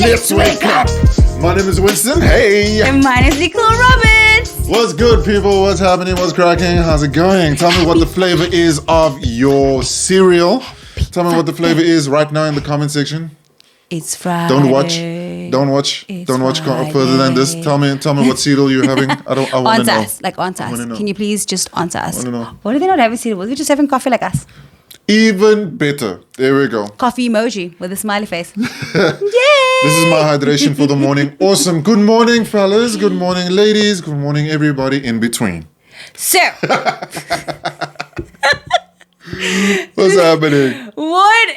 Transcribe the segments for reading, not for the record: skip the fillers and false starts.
Let's wake up. My name is Winston. Hey. And mine is Nicole Roberts. What's good, people? What's happening? What's cracking? How's it going? Tell me what the flavor is of your cereal. Tell me what the flavor is right now in the comment section. It's Friday. Don't watch further than this. Tell me what cereal you're having. I want to know. Answer us. Can you please just answer us? I want to know. What are they not having cereal? They're just having coffee like us. Even better. There we go. Coffee emoji with a smiley face. Yay! This is my hydration for the morning. Awesome. Good morning, fellas. Good morning, ladies. Good morning, everybody in between. So, what's happening? What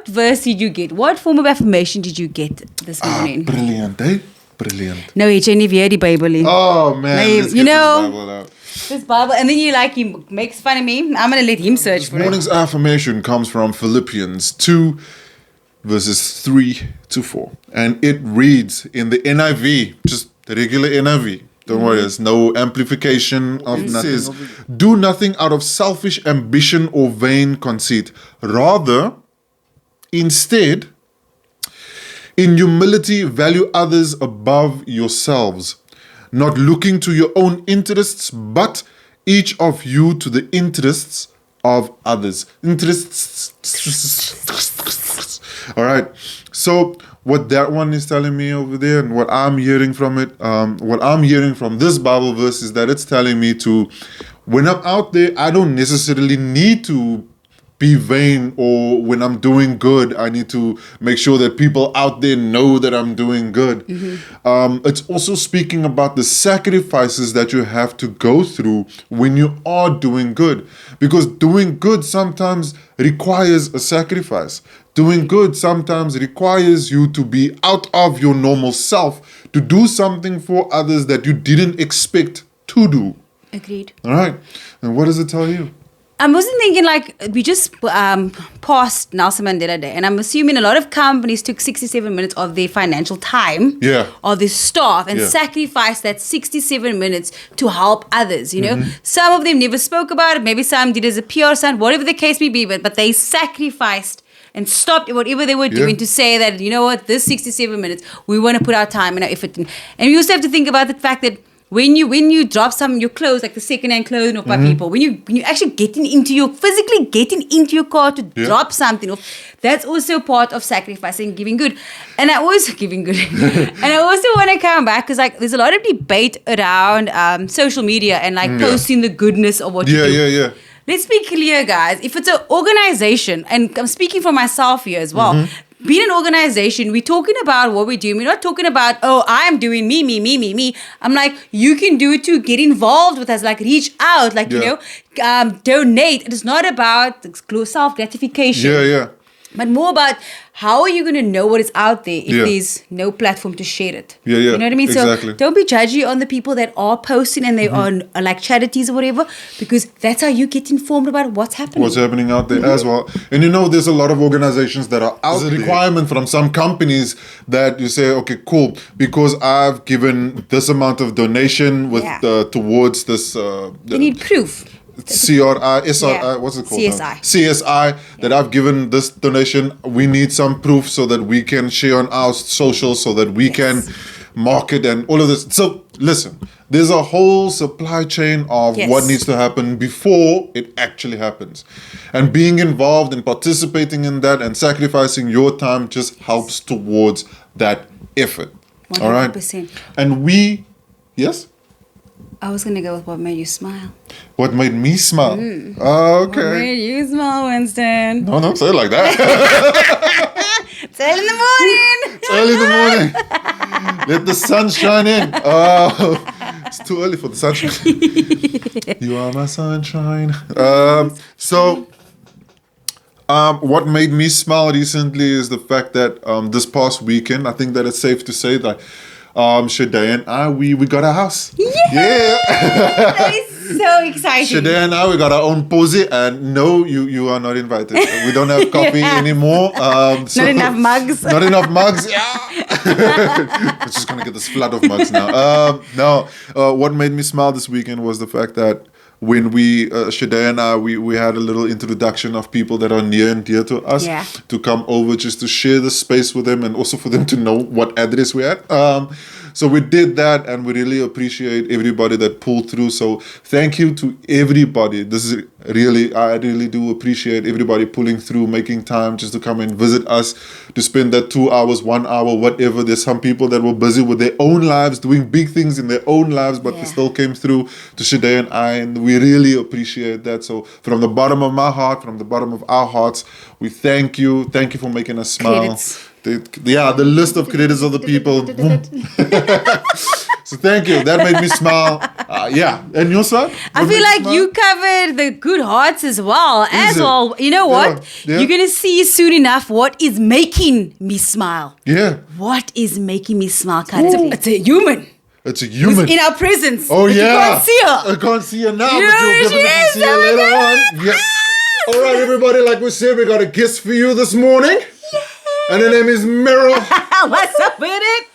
verse did you get? What form of affirmation did you get this morning? Brilliant, eh? Brilliant. No, it's only the Bible. Oh man, let's get this Bible out. This Bible, and then he makes fun of me. I'm gonna let him search for it. This morning's affirmation comes from Philippians 2, verses 3 to 4, and it reads in the NIV, just the regular NIV. Don't worry, there's no amplification of nothing. It says, "Do nothing out of selfish ambition or vain conceit. Rather, instead, in humility, value others above yourselves, not looking to your own interests, but each of you to the interests of others." Interests. All right. So what that one is telling me over there, and what I'm hearing from it, what I'm hearing from this Bible verse is that it's telling me to, when I'm out there, I don't necessarily need to be vain, or when I'm doing good, I need to make sure that people out there know that I'm doing good. Mm-hmm. It's also speaking about the sacrifices that you have to go through when you are doing good, because doing good sometimes requires a sacrifice. Doing good sometimes requires you to be out of your normal self to do something for others that you didn't expect to do. Agreed. All right. And what does it tell you? I wasn't thinking we just passed Nelson Mandela Day, and I'm assuming a lot of companies took 67 minutes of their financial time, of their staff, and sacrificed that 67 minutes to help others. You know, some of them never spoke about it. Maybe some did as a PR stunt, whatever the case may be, but they sacrificed and stopped whatever they were doing to say that, you know what, this 67 minutes, we want to put our time and our effort in. And we also have to think about the fact that when you drop some of your clothes, like the second-hand clothing off by people, when you actually physically getting into your car to drop something off, that's also part of sacrificing, giving good. And I always giving good. And I also want to come back because there's a lot of debate around social media and posting the goodness of what you do. Yeah. Let's be clear, guys. If it's an organization, and I'm speaking for myself here as well, being an organization, we're talking about what we're doing. We're not talking about, I'm doing me. I'm like, you can do it too. Get involved with us. Reach out. Donate. It's not about self-gratification. Yeah. But more about how are you going to know what is out there if there's no platform to share it? Yeah. You know what I mean? Exactly. So don't be judgy on the people that are posting and they are charities or whatever, because that's how you get informed about what's happening. What's happening out there as well. And there's a lot of organizations that are out there. There's a requirement from some companies that you say, okay, cool, because I've given this amount of donation towards this. You need proof. SRI, what's it called? CSI, that I've given this donation. We need some proof so that we can share on our social, so that we can market and all of this. So listen, there's a whole supply chain of what needs to happen before it actually happens. And being involved and participating in that and sacrificing your time just helps towards that effort. 100%. All right? And yes? I was going to go with what made you smile. What made me smile? Oh, okay. What made you smile, Winston? No, don't say it like that. It's early in the morning. It's early in the morning. Let the sun shine in. Oh, it's too early for the sunshine. You are my sunshine. What made me smile recently is the fact that this past weekend, I think that it's safe to say that Shadea and I, we got a house. Yeah. That is so exciting. Shadea and I, we got our own posy, and no, you are not invited. We don't have coffee anymore. Not enough mugs. Not enough mugs. Yeah. We're just gonna get this flood of mugs now. What made me smile this weekend was the fact that when Shadea and I, we had a little introduction of people that are near and dear to us to come over just to share the space with them and also for them to know what address we're at. So we did that, and we really appreciate everybody that pulled through. So thank you to everybody. I really do appreciate everybody pulling through, making time just to come and visit us, to spend that 2 hours, 1 hour, whatever. There's some people that were busy with their own lives, doing big things in their own lives, but they still came through to Shadea and I, and we really appreciate that. So from the bottom of my heart, from the bottom of our hearts, we thank you. Thank you for making us smile. The list of credits of the people. So thank you. That made me smile. And your side? I feel like you covered the good hearts as well. You know what? Yeah. You're going to see soon enough what is making me smile. Yeah. What is making me smile, currently? It's a human. It's a human. Who's in our presence. Oh, but yeah. You can't see her. I can't see her now, You know but you'll who she definitely is, see her later on. Yes. All right, everybody. Like we said, we got a guest for you this morning. And her name is Meryl. What's up with it?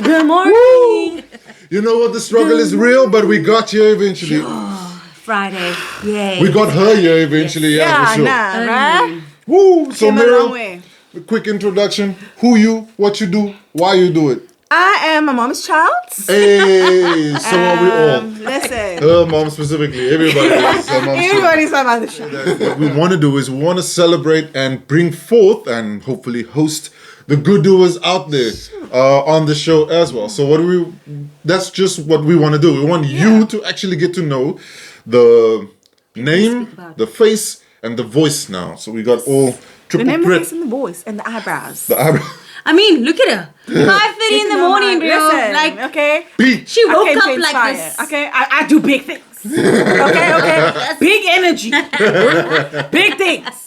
Good morning. You know what? The struggle is real, but we got here eventually. Friday. Yay. We got her here eventually. Yeah, for sure. Right? Woo. So Came a long Meryl, way. a quick introduction. Who you, what you do, why you do it. I am my mom's child. Hey, so are we all. Listen. Her mom specifically. Everybody is her mom's Everybody's my mother's child. What we want to do is we want to celebrate and bring forth and hopefully host the good doers out there on the show as well. So that's just what we want to do. We want you to actually get to know the name, the face, and the voice now. So we got all triple The name, the threat. face, and the voice, and the eyebrows. The eyebrow. I mean, look at her. 5:30 in the morning, bro. Listen, Like, okay? Beat. she woke I came up to like inspire, this. Okay? I do big things. Okay? Big energy. Big things.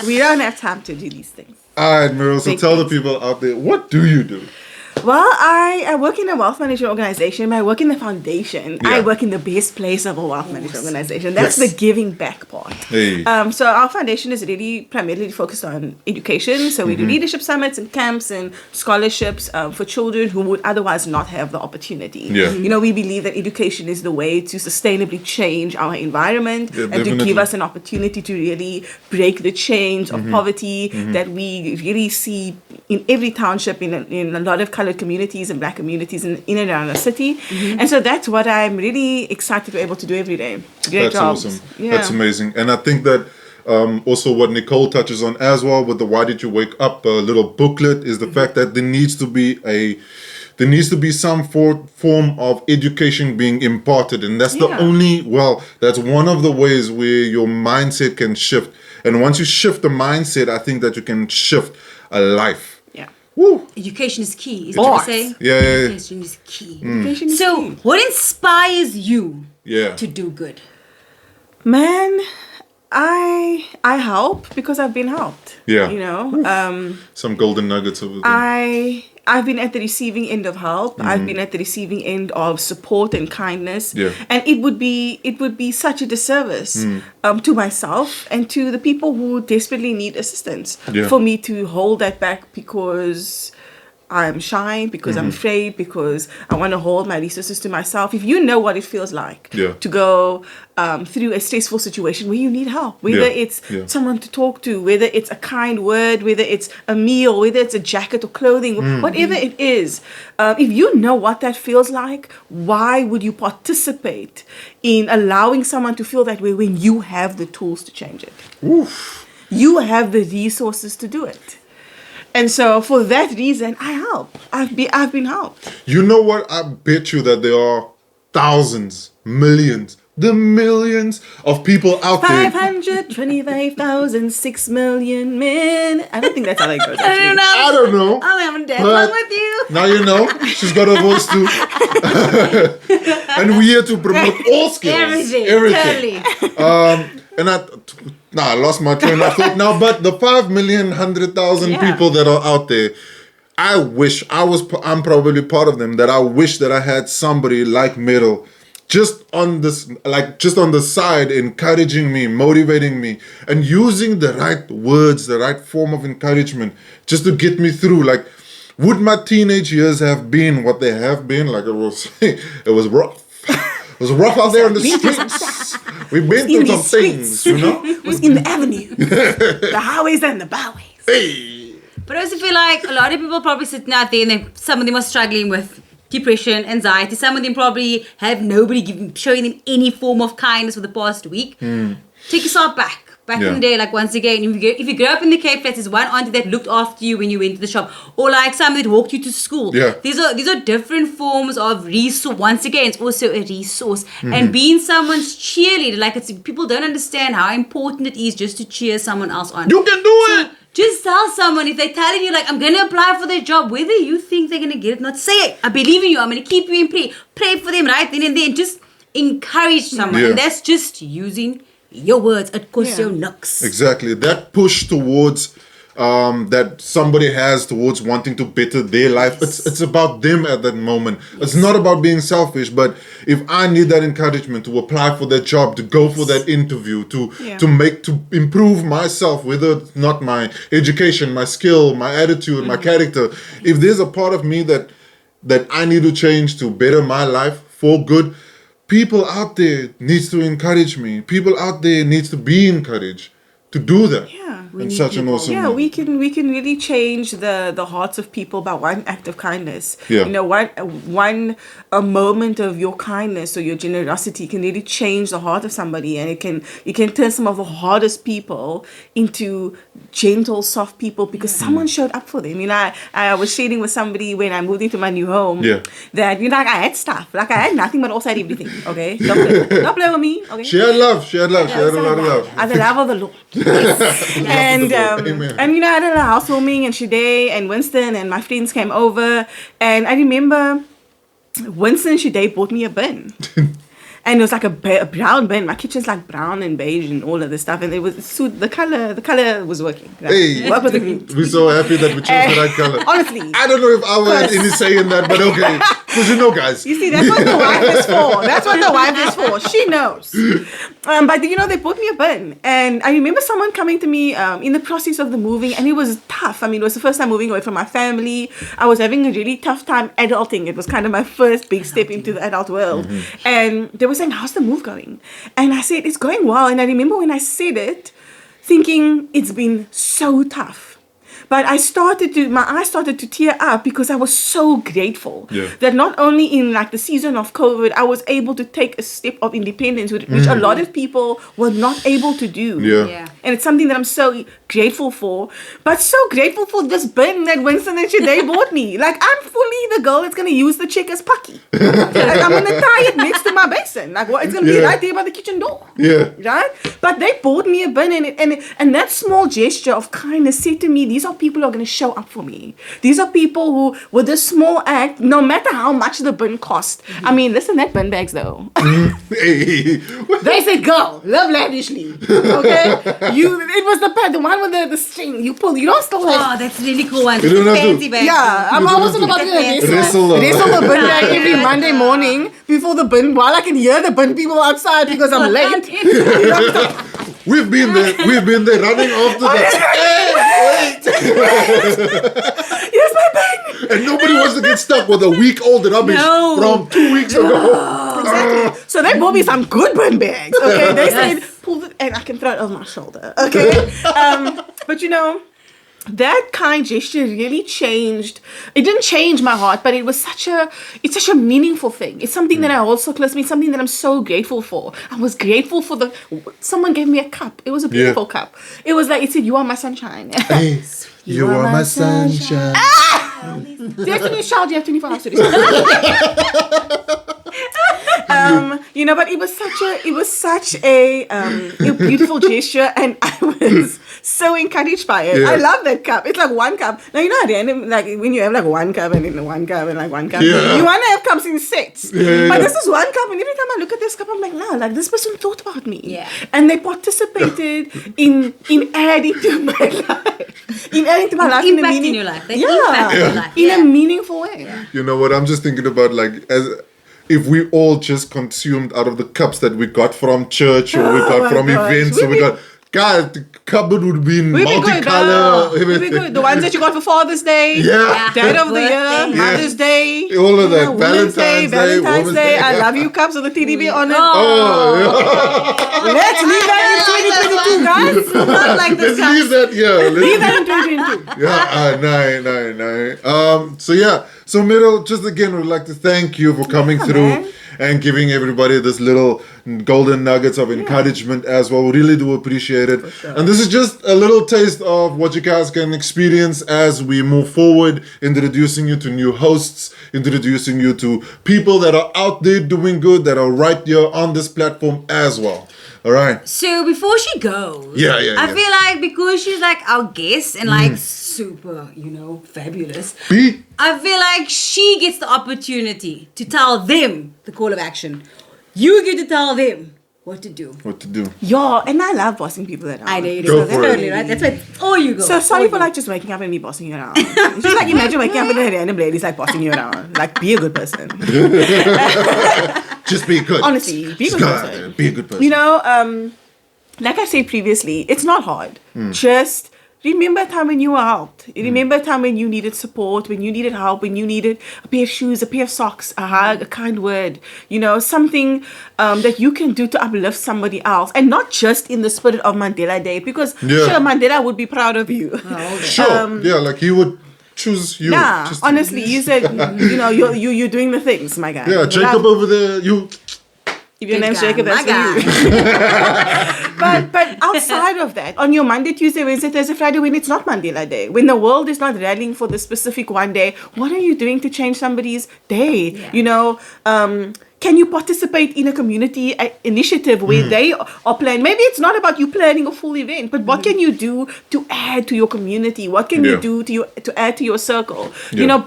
We don't have time to do these things. All right, Meryl. So Big tell the things. people out there, what do you do? Well, I work in a wealth management organization. I work in the foundation. Yeah. I work in the best place of a wealth management organization. That's Yes. the giving back part. Hey. So our foundation is really primarily focused on education. So we do leadership summits and camps and scholarships for children who would otherwise not have the opportunity. Yeah. You know, we believe that education is the way to sustainably change our environment Yeah, and to definitely. give us an opportunity to really break the chains of poverty that we really see in every township, in a lot of colored communities and black communities in and around the city. And so that's what I'm really excited to be able to do every day. Great That's jobs. awesome. Yeah. That's amazing. And I think that also what Nicole touches on as well with the Why Did You Wake Up little booklet is the fact that there needs to be some form of education being imparted. And that's that's one of the ways where your mindset can shift. And once you shift the mindset, I think that you can shift a life. Yeah. Woo! Education is key. Is Of what you course. say? Yeah. Education is key. Education is So, key. what inspires you Yeah. to do good? Man, I help because I've been helped. Yeah. You know, Some golden nuggets over there. I've been at the receiving end of help. I've been at the receiving end of support and kindness. Yeah. And it would be such a disservice to myself and to the people who desperately need assistance Yeah. for me to hold that back because I'm shy, because I'm afraid, because I want to hold my resources to myself. If you know what it feels like Yeah. to go through a stressful situation where you need help, whether Yeah. it's Yeah. someone to talk to, whether it's a kind word, whether it's a meal, whether it's a jacket or clothing, whatever it is, if you know what that feels like, why would you participate in allowing someone to feel that way when you have the tools to change it? Oof. You have the resources to do it. And so for that reason, I help. I've been helped. You know what? I bet you that there are thousands, millions, the millions of people out there. 525,000, 6 million men. I don't think that's how that goes, actually. I don't know. I'm having a dance But along with you. Now you know. She's got a voice too. And we're here to promote all skills. Everything. Totally. And I lost my train of thought now. But the 5,100,000 Yeah. people that are out there, I wish I'm probably part of them. That I wish that I had somebody like Meryl, just on the side, encouraging me, motivating me, and using the right words, the right form of encouragement, just to get me through. Like, would my teenage years have been what they have been? Like, it was rough. It was rough out there in the streets. We've been through some things, you know? It was in the avenues, the highways and the byways. Hey! But I also feel like a lot of people probably sitting out there and some of them are struggling with depression, anxiety. Some of them probably have nobody showing them any form of kindness for the past week. Take yourself back. Back in the day, like once again, if you grew up in the Cape Flats, there's one auntie that looked after you when you went to the shop, or like somebody that walked you to school. Yeah. These are different forms of resource. Once again, it's also a resource. And being someone's cheerleader, like people don't understand how important it is just to cheer someone else on. You can do it! Just tell someone, if they're telling you like, I'm going to apply for their job, whether you think they're going to get it, not say it. I believe in you. I'm going to keep you in prayer. Pray for them right then and there. Just encourage someone. Yeah. And that's just using your words. It costs your nooks. Exactly. That push towards that somebody has towards wanting to better their life. It's about them at that moment. It's not about being selfish, but if I need that encouragement to apply for that job, to go for that interview, to improve myself, whether it's not my education, my skill, my attitude, my character, if there's a part of me that I need to change to better my life for good, people out there needs to encourage me. People out there needs to be encouraged to do that. Yeah. In such an awesome Yeah, way. we can really change the hearts of people by one act of kindness. Yeah. You know, one a moment of your kindness or your generosity can really change the heart of somebody, and you can turn some of the hardest people into gentle, soft people because someone showed up for them. You know, I was sharing with somebody when I moved into my new home that like I had stuff, like I had nothing but also had everything. Okay, don't play with me. Okay, She had love. She had a lot of love. I the love of the Lord. And you know, I had a housewarming and Shade and Winston and my friends came over, and I remember Winston and Shade bought me a bin. And it was like a brown bin. My kitchen's like brown and beige and all of this stuff. And it was the color was working. Like, Hey, work with the green. we're so happy that we chose the right color. Honestly. I don't know if I would any say in that, but okay. Because you know, guys. You see, that's what the wife is for. That's what the wife is for. She knows. But you know, they bought me a bin. And I remember someone coming to me in the process of the moving, and it was tough. I mean, it was the first time moving away from my family. I was having a really tough time adulting. It was kind of my first big step into the adult world. And they were saying, how's the move going? And I said, it's going well. And I remember when I said it, thinking it's been so tough. But my eyes started to tear up because I was so grateful that not only in like the season of COVID, I was able to take a step of independence, which a lot of people were not able to do. Yeah. And it's something that I'm so grateful for. But so grateful for this bin that Winston and Shade bought me. Like, I'm fully the girl that's going to use the checkers pucky. Like, I'm going to tie it next to my basin. Like, it's going to be right there by the kitchen door. Yeah. Right? But they bought me a bin, and that small gesture of kindness said to me, these are people who are going to show up for me. These are people who, with a small act, no matter how much the bin cost. I mean, listen, that bin bags though. Hey. They said, go, love lavishly. Okay? It was the one with the string. You pull, you don't still have. Oh, that's a really cool one. You don't have to- Fancy bag. Yeah, I'm almost about to wrestle the bin bag every Monday morning before the bin, while I can hear the bin people outside because I'm late. We've been there running after that. Here's my bin. And nobody wants to get stuck with a week-old rubbish from 2 weeks ago. Exactly. So they bought me some good bin bags. Okay, they said pull it and I can throw it over my shoulder. Okay, but you know, that kind gesture really changed. It didn't change my heart, but it's such a meaningful thing. It's something that I also close to me, something that I'm so grateful for. I was grateful for someone gave me a cup. It was a beautiful cup. It was like, it said, you are my sunshine. Hey, you are my sunshine. Destiny child, you have 24 hours to do. You know, but it was such a beautiful gesture, and I was so encouraged by it. Yeah. I love that cup. It's like one cup. Now, you know how random, like when you have like one cup and then one cup and like one cup. Yeah. You want to have cups in sets. Yeah. But this is one cup, and every time I look at this cup, I'm like, no, like this person thought about me. Yeah. And they participated in adding to my life. In adding to my life. Impacting your life. They impact your life. In a meaningful way. You know what? I'm just thinking about like if we all just consumed out of the cups that we got from church or we got from events or we got guys, the cupboard would be in We've been good, multicolor. We've been good. The ones that you got for Father's Day, Yeah. Dad of the Year, Birthday. Mother's Day, All of that. Women's Day, Valentine's Women's Day. Day. I love you cups with the TDB on it. Oh, Let's leave that in 2022, guys. Not like this. let's leave that. Yeah, Leave that in 2022. Nice. So Meryl, just again, would like to thank you for coming through man. and giving everybody this little golden nuggets of encouragement as well. We really do appreciate it. sure. And this is just a little taste of what you guys can experience as we move forward, introducing you to new hosts, introducing you to people that are out there doing good, that are right here on this platform as well. All right. So before she goes, Yeah. I feel like because she's like our guest and like super, fabulous. I feel like she gets the opportunity to tell them the call of action. You get to tell them what to do. Yo, and I love bossing people around. I know you do. Go for it. Totally, right? That's where all you go. So sorry All for you like just waking up and me bossing you around. It's just like imagine waking up and a random lady's like bossing you around. Like be a good person. Just be good. Honestly, be a good person. Be a good person. Like I said previously, it's not hard. Just remember a time when you were helped. Remember a time when you needed support, when you needed help, when you needed a pair of shoes, a pair of socks, a hug, a kind word. Something that you can do to uplift somebody else. And not just in the spirit of Mandela Day, because sure, Mandela would be proud of you. Sure. Like he would choose you. Nah, honestly, you said, you're doing the things, my guy. Yeah, Jacob over there, you... If your name's guy, Jacob, that's my for you. But outside of that, on your Monday, Tuesday, Wednesday, Thursday, Friday, when it's not Mandela Day, when the world is not rallying for the specific one day, what are you doing to change somebody's day? Yeah. Can you participate in a community initiative where they are planning? Maybe it's not about you planning a full event, but what can you do to add to your community? What can you do to add to your circle? Yeah.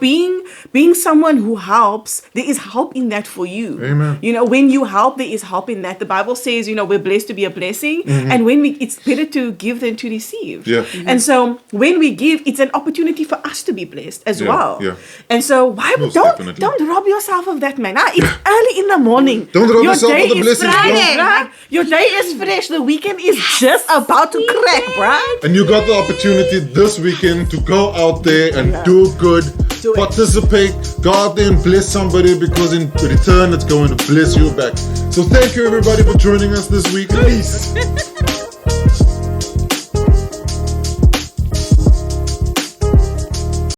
Being someone who helps, there is help in that for you. Amen. When you help, there is help in that. The Bible says, we're blessed to be a blessing, and it's better to give than to receive. Yeah. And so when we give, it's an opportunity for us to be blessed as well. Yeah. And so don't rob yourself of that, man. It's early in the morning. Don't rob Your yourself day of the is blessings, bro. Friday, right? Your day is fresh. The weekend is just about to crack, bruh. And you got the opportunity this weekend to go out there and do good, Do it. participate, go out there and bless somebody, because in return it's going to bless you back. So thank you everybody for joining us this week. Peace.